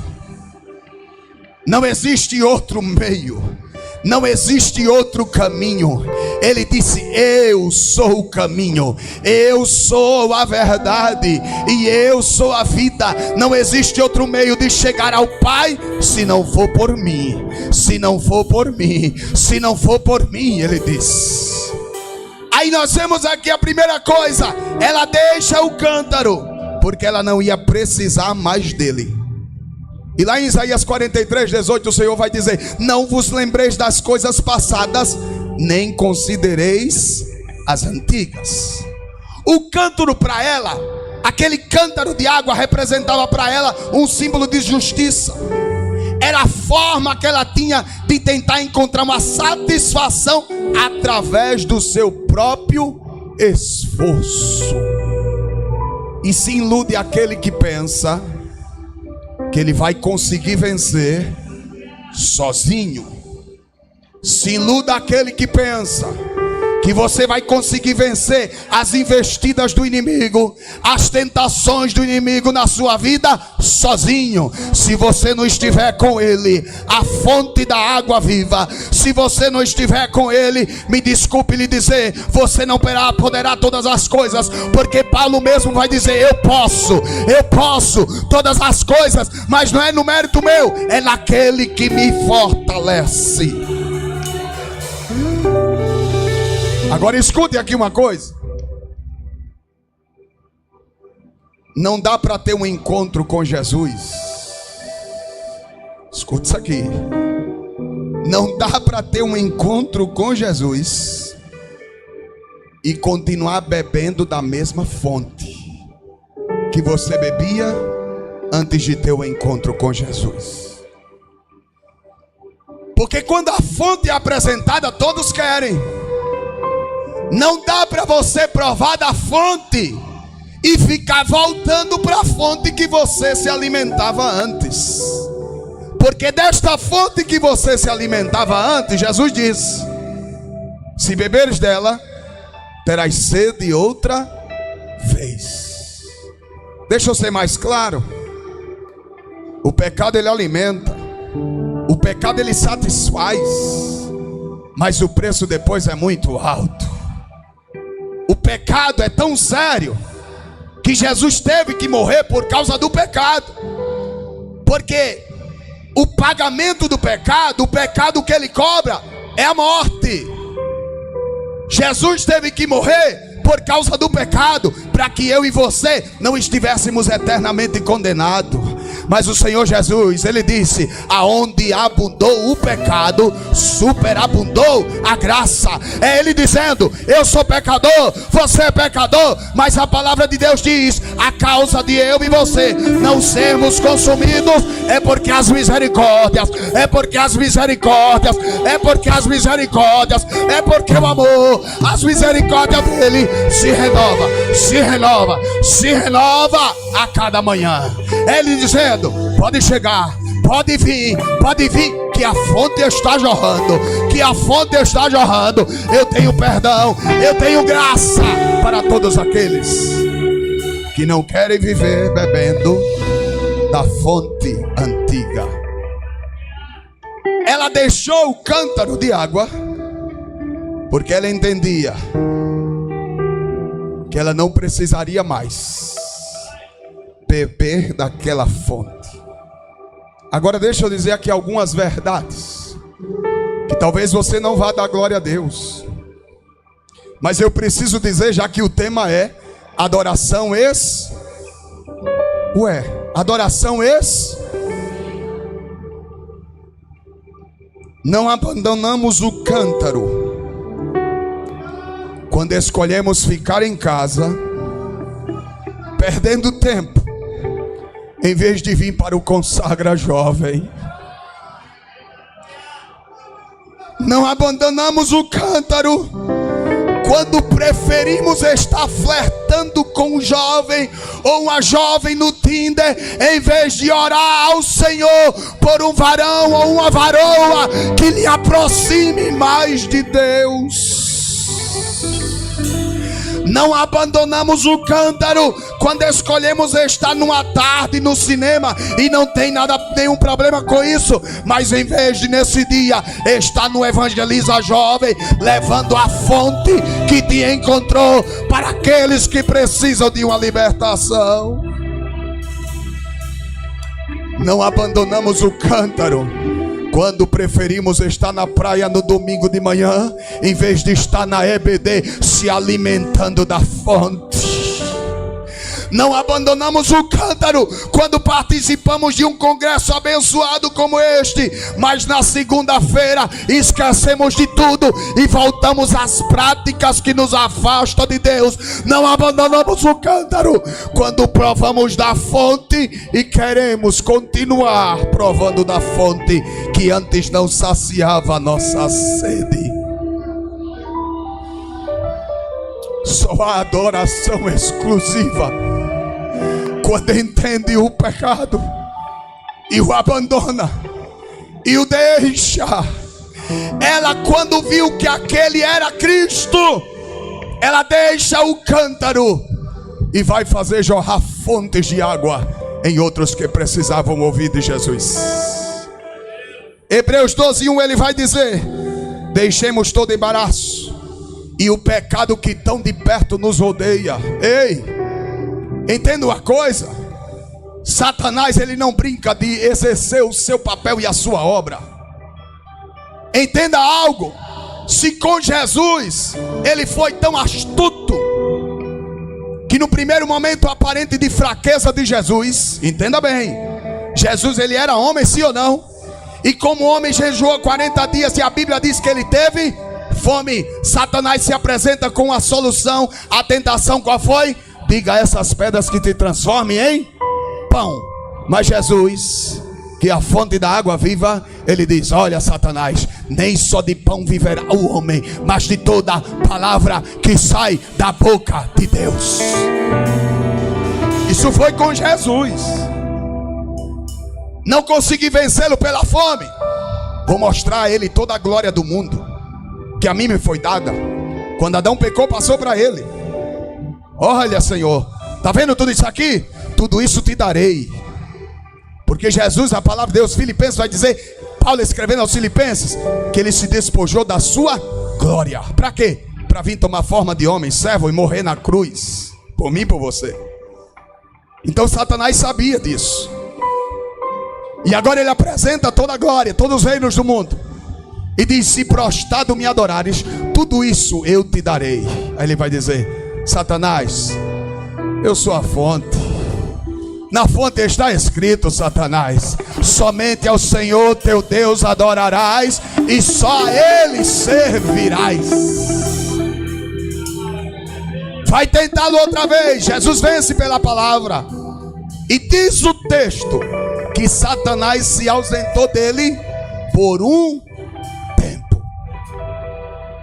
Não existe outro meio, não existe outro caminho. Ele disse: eu sou o caminho, eu sou a verdade e eu sou a vida. Não existe outro meio de chegar ao Pai se não for por mim. Se não for por mim, se não for por mim, Ele diz. Aí nós vemos aqui a primeira coisa: ela deixa o cântaro, porque ela não ia precisar mais dele. E lá em Isaías 43:18 o Senhor vai dizer: não vos lembreis das coisas passadas, nem considereis as antigas. O cântaro para ela, aquele cântaro de água, representava para ela um símbolo de justiça. Era a forma que ela tinha de tentar encontrar uma satisfação através do seu próprio esforço. E se ilude aquele que pensa que ele vai conseguir vencer sozinho. Se iluda aquele que pensa que você vai conseguir vencer as investidas do inimigo, as tentações do inimigo na sua vida sozinho. Se você não estiver com Ele, a fonte da água viva, se você não estiver com Ele, me desculpe lhe dizer, você não poderá todas as coisas, porque Paulo mesmo vai dizer: eu posso todas as coisas, mas não é no mérito meu, é naquele que me fortalece. Agora escute aqui uma coisa: Não dá para ter um encontro com Jesus. Escuta isso aqui. Não dá para ter um encontro com Jesus e continuar bebendo da mesma fonte que você bebia antes de ter o encontro com Jesus. Porque quando a fonte é apresentada, todos querem. Não dá para você provar da fonte e ficar voltando para a fonte que você se alimentava antes. Porque desta fonte que você se alimentava antes, Jesus diz: se beberes dela, terás sede outra vez. Deixa eu ser mais claro. O pecado ele alimenta, o pecado ele satisfaz, mas o preço depois é muito alto. O pecado é tão sério que Jesus teve que morrer por causa do pecado. Porque o pagamento do pecado, o pecado que ele cobra é a morte. Jesus teve que morrer por causa do pecado, para que eu e você não estivéssemos eternamente condenados. Mas o Senhor Jesus, ele disse: aonde abundou o pecado, superabundou a graça. É ele dizendo: eu sou pecador, você é pecador, mas a palavra de Deus diz: a causa de eu e você não sermos consumidos é porque as misericórdias, é porque as misericórdias, é porque as misericórdias, é porque o amor, as misericórdias dele se renova, se renova, se renova a cada manhã. Ele dizendo: pode chegar, pode vir, que a fonte está jorrando, que a fonte está jorrando. Eu tenho perdão, eu tenho graça para todos aqueles que não querem viver bebendo da fonte antiga. Ela deixou o cântaro de água porque ela entendia que ela não precisaria mais beber daquela fonte. Agora deixa eu dizer aqui algumas verdades que talvez você não vá dar glória a Deus, mas eu preciso dizer, já que o tema é adoração adoração não abandonamos o cântaro quando escolhemos ficar em casa perdendo tempo, em vez de vir para o Consagra Jovem. Não abandonamos o cântaro quando preferimos estar flertando com um jovem ou uma jovem no Tinder, em vez de orar ao Senhor por um varão ou uma varoa que lhe aproxime mais de Deus. Não abandonamos o cântaro quando escolhemos estar numa tarde no cinema, e não tem nenhum problema com isso, mas em vez de nesse dia estar no Evangeliza Jovem, levando a fonte que te encontrou para aqueles que precisam de uma libertação. Não abandonamos o cântaro quando preferimos estar na praia no domingo de manhã, em vez de estar na EBD se alimentando da fonte. Não abandonamos o cântaro quando participamos de um congresso abençoado como este, mas na segunda-feira esquecemos de tudo e voltamos às práticas que nos afastam de Deus. Não abandonamos o cântaro quando provamos da fonte e queremos continuar provando da fonte que antes não saciava a nossa sede. Só a adoração exclusiva quando entende o pecado e o abandona e o deixa. Ela, quando viu que aquele era Cristo, ela deixa o cântaro e vai fazer jorrar fontes de água em outros que precisavam ouvir de Jesus. Hebreus 12:1 ele vai dizer: deixemos todo embaraço e o pecado que tão de perto nos rodeia. Ei, entenda uma coisa: Satanás ele não brinca de exercer o seu papel e a sua obra. Entenda algo: se com Jesus ele foi tão astuto que no primeiro momento aparente de fraqueza de Jesus, entenda bem, Jesus ele era homem, sim ou não? E como homem jejuou 40 dias e a Bíblia diz que ele teve fome. Satanás se apresenta com a solução. A tentação qual foi? Diga a essas pedras que te transformem em pão. Mas Jesus, que é a fonte da água viva, ele diz: olha, Satanás, nem só de pão viverá o homem, mas de toda palavra que sai da boca de Deus. Isso foi com Jesus. Não consegui vencê-lo pela fome. Vou mostrar a ele toda a glória do mundo que a mim me foi dada. Quando Adão pecou, passou para ele. Olha, Senhor, está vendo tudo isso aqui? Tudo isso te darei. Porque Jesus, a palavra de Deus, Filipenses vai dizer, Paulo escrevendo aos Filipenses, que ele se despojou da sua glória. Para quê? Para vir tomar forma de homem, servo, e morrer na cruz, por mim e por você. Então Satanás sabia disso. E agora ele apresenta toda a glória, todos os reinos do mundo. E diz: se prostrado me adorares, tudo isso eu te darei. Aí ele vai dizer: Satanás, eu sou a fonte. Na fonte está escrito, Satanás, somente ao Senhor teu Deus adorarás, e só a Ele servirás. Vai tentá-lo outra vez. Jesus vence pela palavra. E diz o texto que Satanás se ausentou dele por um tempo.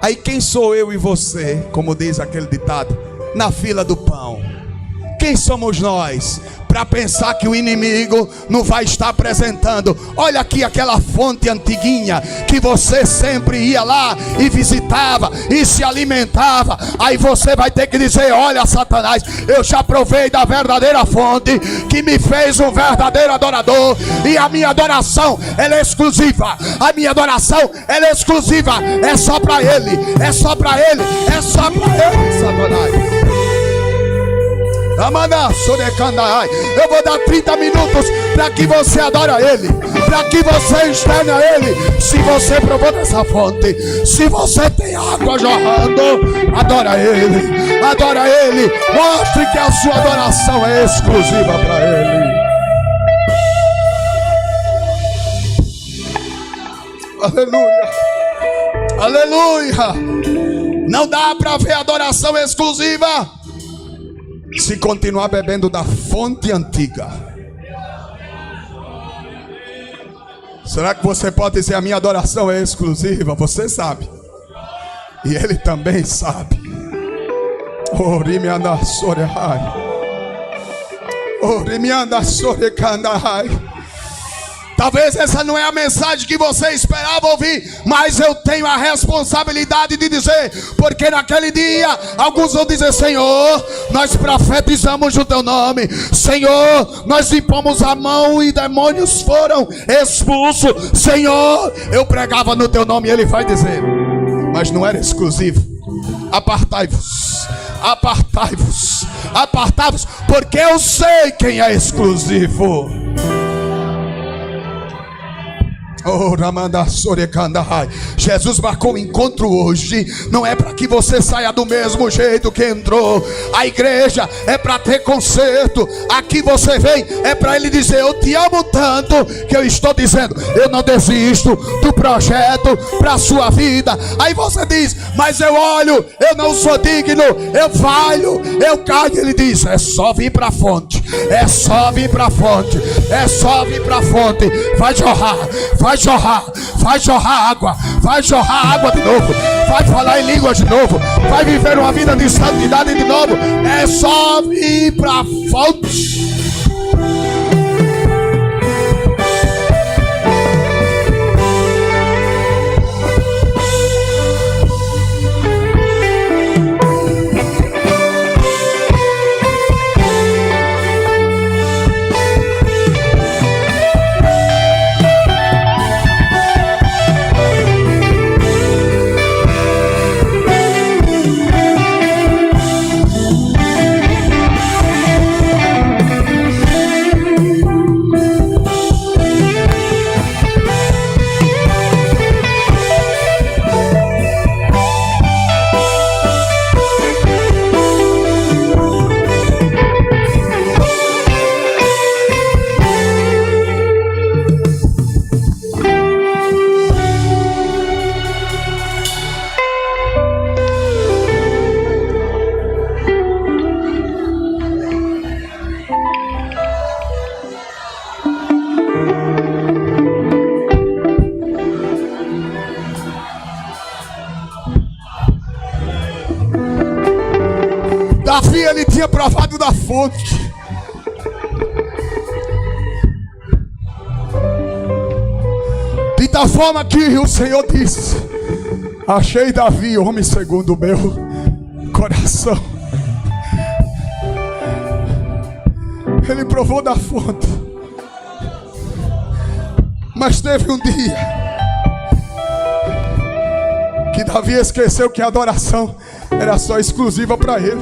Aí quem sou eu e você, como diz aquele ditado, na fila do pão? Quem somos nós para pensar que o inimigo não vai estar apresentando? Olha aqui aquela fonte antiguinha que você sempre ia lá e visitava e se alimentava. Aí você vai ter que dizer: olha, Satanás, eu já provei da verdadeira fonte que me fez um verdadeiro adorador, e a minha adoração ela é exclusiva. A minha adoração ela é exclusiva. É só para Ele. É só para Ele. É só para Ele, Satanás. Eu vou dar 30 minutos para que você adore a Ele, para que você externe a Ele. Se você provou dessa fonte, se você tem água jorrando, adora Ele, adora Ele. Mostre que a sua adoração é exclusiva para Ele. Aleluia, aleluia. Não dá para ver adoração exclusiva se continuar bebendo da fonte antiga. Será que você pode dizer: a minha adoração é exclusiva? Você sabe, e Ele também sabe. Talvez essa não é a mensagem que você esperava ouvir, mas eu tenho a responsabilidade de dizer, porque naquele dia alguns vão dizer: Senhor, nós profetizamos o teu nome, Senhor, nós limpamos a mão e demônios foram expulsos, Senhor, eu pregava no teu nome. E Ele vai dizer: mas não era exclusivo. Apartai-vos, apartai-vos, apartai-vos, porque eu sei quem é exclusivo. Oh, Jesus marcou o encontro hoje. Não é para que você saia do mesmo jeito que entrou. A igreja é para ter conserto. Aqui você vem é para Ele dizer: eu te amo tanto que eu estou dizendo, eu não desisto do projeto para a sua vida. Aí você diz: mas eu olho, eu não sou digno, eu falho, eu caio. Ele diz: é só vir para a fonte, é só vir para a fonte, é só vir para a fonte. Vai jorrar, vai jorrar, vai jorrar água, vai jorrar água de novo, vai falar em línguas de novo, vai viver uma vida de santidade de novo. É só vir para a fonte. ele tinha provado da fonte. De tal forma que o Senhor disse: achei Davi, homem segundo o meu coração. Ele provou da fonte. Mas teve um dia que Davi esqueceu que a adoração era só exclusiva para ele.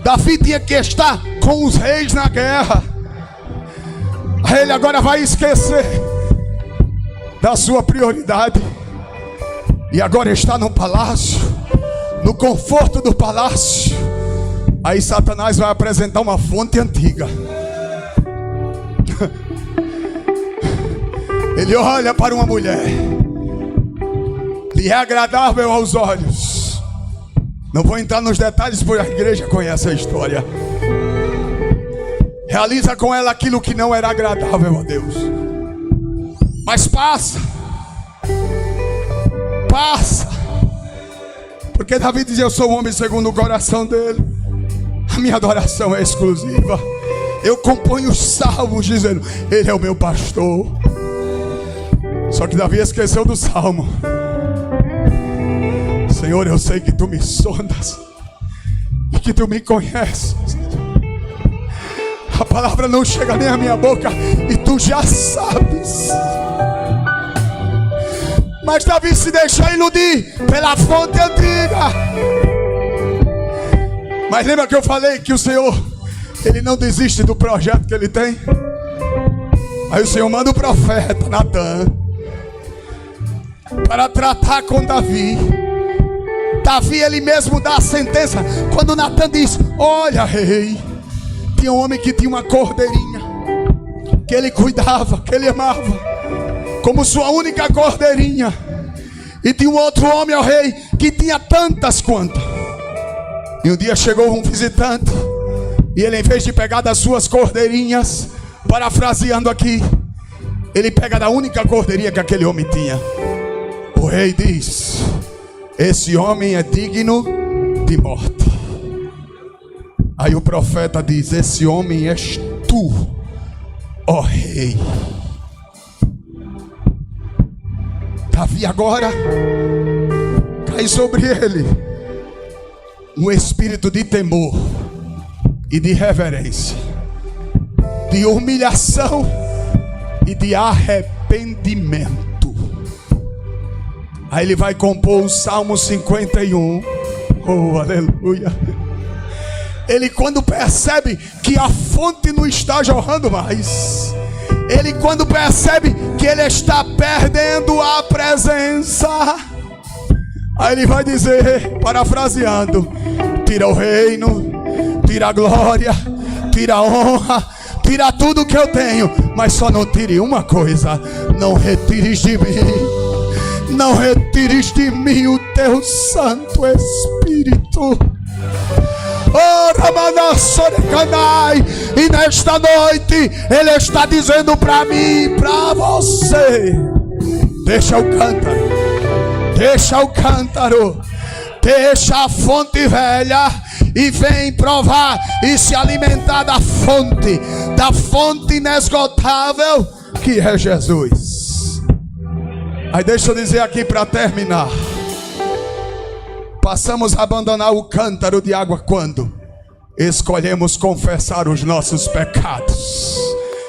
Davi tinha que estar com os reis na guerra. Ele agora vai esquecer da sua prioridade. E agora está no palácio, no conforto do palácio. Aí Satanás vai apresentar uma fonte antiga. Ele olha para uma mulher, lhe é agradável aos olhos. Não vou entrar nos detalhes, pois a igreja conhece a história. Realiza com ela aquilo que não era agradável a Deus. Mas passa. Porque Davi dizia: eu sou um homem segundo o coração dele. A minha adoração é exclusiva. Eu componho os salmos dizendo: ele é o meu pastor. Só que Davi esqueceu do salmo. Senhor, eu sei que tu me sondas e que tu me conheces. A palavra não chega nem à minha boca e tu já sabes. Mas Davi se deixou iludir pela fonte antiga. Mas lembra que eu falei que o Senhor, ele não desiste do projeto que ele tem? Aí o Senhor manda o profeta Natan para tratar com Davi. Davi, ele mesmo dá a sentença. Quando Natan diz: olha, rei, tinha um homem que tinha uma cordeirinha que ele cuidava, que ele amava como sua única cordeirinha. E tinha um outro homem, ó rei, que tinha tantas quantas. E um dia chegou um visitante, e ele, em vez de pegar das suas cordeirinhas, parafraseando aqui, ele pega da única cordeirinha que aquele homem tinha. O rei diz: esse homem é digno de morte. Aí o profeta diz: esse homem és tu, ó rei. Davi agora cai sobre ele um espírito de temor e de reverência, de humilhação e de arrependimento. Aí ele vai compor o Salmo 51. Oh, aleluia. Ele, quando percebe que a fonte não está jorrando mais, ele, quando percebe que ele está perdendo a presença, aí ele vai dizer, parafraseando: tira o reino, tira a glória, tira a honra, tira tudo que eu tenho, mas só não tire uma coisa: não retires de mim, não retires de mim o teu Santo Espírito. Oh, Ramanasorecanai. E nesta noite ele está dizendo para mim, para você: deixa o cântaro, deixa o cântaro, deixa a fonte velha e vem provar e se alimentar da fonte inesgotável que é Jesus. Aí deixa eu dizer aqui para terminar: passamos a abandonar o cântaro de água quando escolhemos confessar os nossos pecados.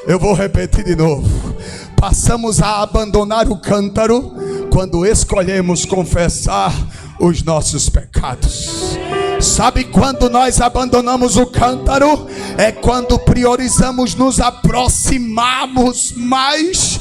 Eu vou repetir de novo: passamos a abandonar o cântaro quando escolhemos confessar os nossos pecados. Sabe quando nós abandonamos o cântaro? É quando priorizamos nos aproximarmos mais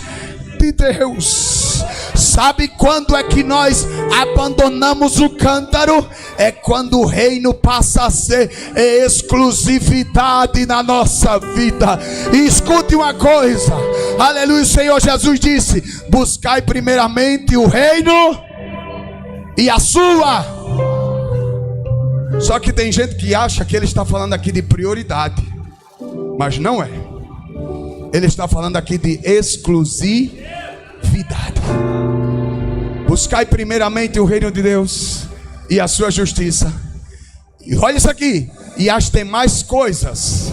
de Deus. Sabe quando é que nós abandonamos o cântaro? É quando o reino passa a ser exclusividade na nossa vida. E escute uma coisa, aleluia, o Senhor Jesus disse: buscai primeiramente o reino e a sua. Só que tem gente que acha que ele está falando aqui de prioridade, mas não é. Ele está falando aqui de exclusividade. Buscai primeiramente o reino de Deus e a sua justiça, E olha isso aqui. E as demais coisas,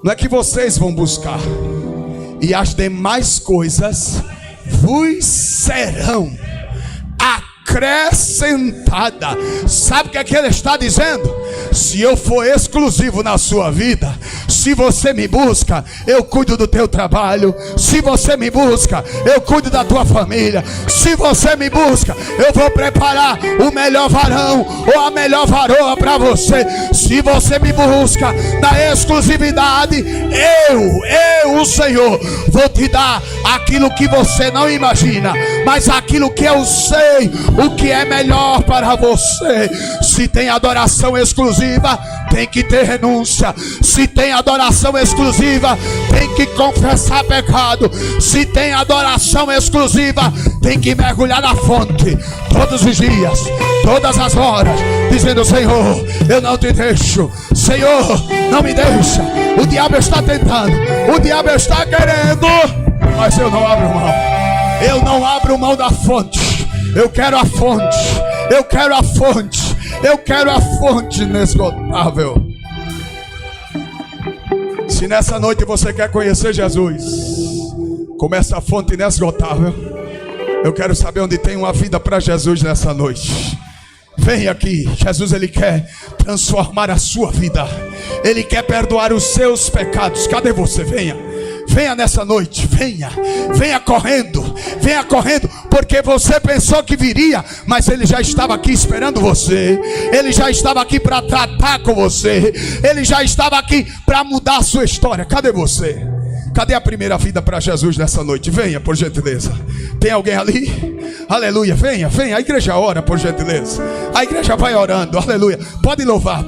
não é que vocês vão buscar. E as demais coisas vos serão acrescentada. Sabe o que é que ele está dizendo? Se eu for exclusivo na sua vida, se você me busca, eu cuido do teu trabalho. Se você me busca, eu cuido da tua família. Se você me busca, eu vou preparar o melhor varão ou a melhor varoa para você. Se você me busca na exclusividade, eu, o Senhor, vou te dar aquilo que você não imagina, mas aquilo que eu sei, o que é melhor para você. Se tem adoração exclusiva, tem que ter renúncia. Se tem adoração exclusiva, tem que confessar pecado. Se tem adoração exclusiva, tem que mergulhar na fonte todos os dias, todas as horas, dizendo: Senhor, eu não te deixo. Senhor, não me deixa. O diabo está tentando, o diabo está querendo, mas eu não abro mão. Eu não abro mão da fonte. Eu quero a fonte. Eu quero a fonte. Eu quero a fonte inesgotável. Se nessa noite você quer conhecer Jesus como essa fonte inesgotável, eu quero saber onde tem uma vida para Jesus nessa noite. Vem aqui. Jesus, ele quer transformar a sua vida. Ele quer perdoar os seus pecados. Cadê você? Venha. Venha nessa noite, venha correndo, porque você pensou que viria, mas ele já estava aqui esperando você. Ele já estava aqui para tratar com você. Ele já estava aqui para mudar a sua história. Cadê você? Cadê a primeira vida para Jesus nessa noite? Venha, por gentileza. Tem alguém ali? Aleluia, venha. A igreja ora, por gentileza. A igreja vai orando, aleluia. Pode louvar.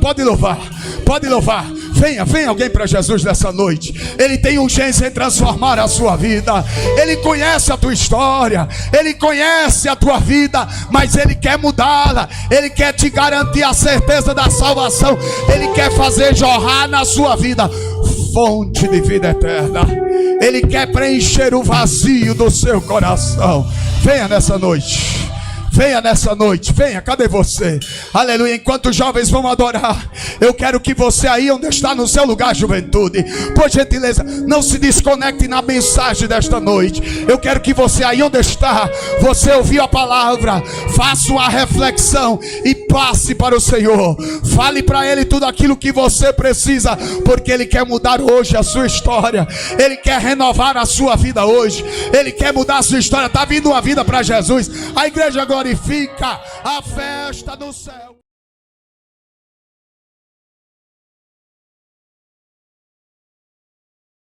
Venha alguém para Jesus nessa noite. Ele tem urgência em transformar a sua vida. Ele conhece a tua história, ele conhece a tua vida, mas ele quer mudá-la. Ele quer te garantir a certeza da salvação. Ele quer fazer jorrar na sua vida fonte de vida eterna. Ele quer preencher o vazio do seu coração. Venha nessa noite. Venha, cadê você? Aleluia, enquanto os jovens vão adorar, eu quero que você aí onde está no seu lugar, juventude, por gentileza, não se desconecte na mensagem desta noite. Eu quero que você aí onde está, você ouviu a palavra, faça uma reflexão e passe para o Senhor. Fale para Ele tudo aquilo que você precisa, porque Ele quer mudar hoje a sua história. Ele quer renovar a sua vida hoje. Ele quer mudar a sua história. Está vindo uma vida para Jesus. A igreja glorifica a festa do céu.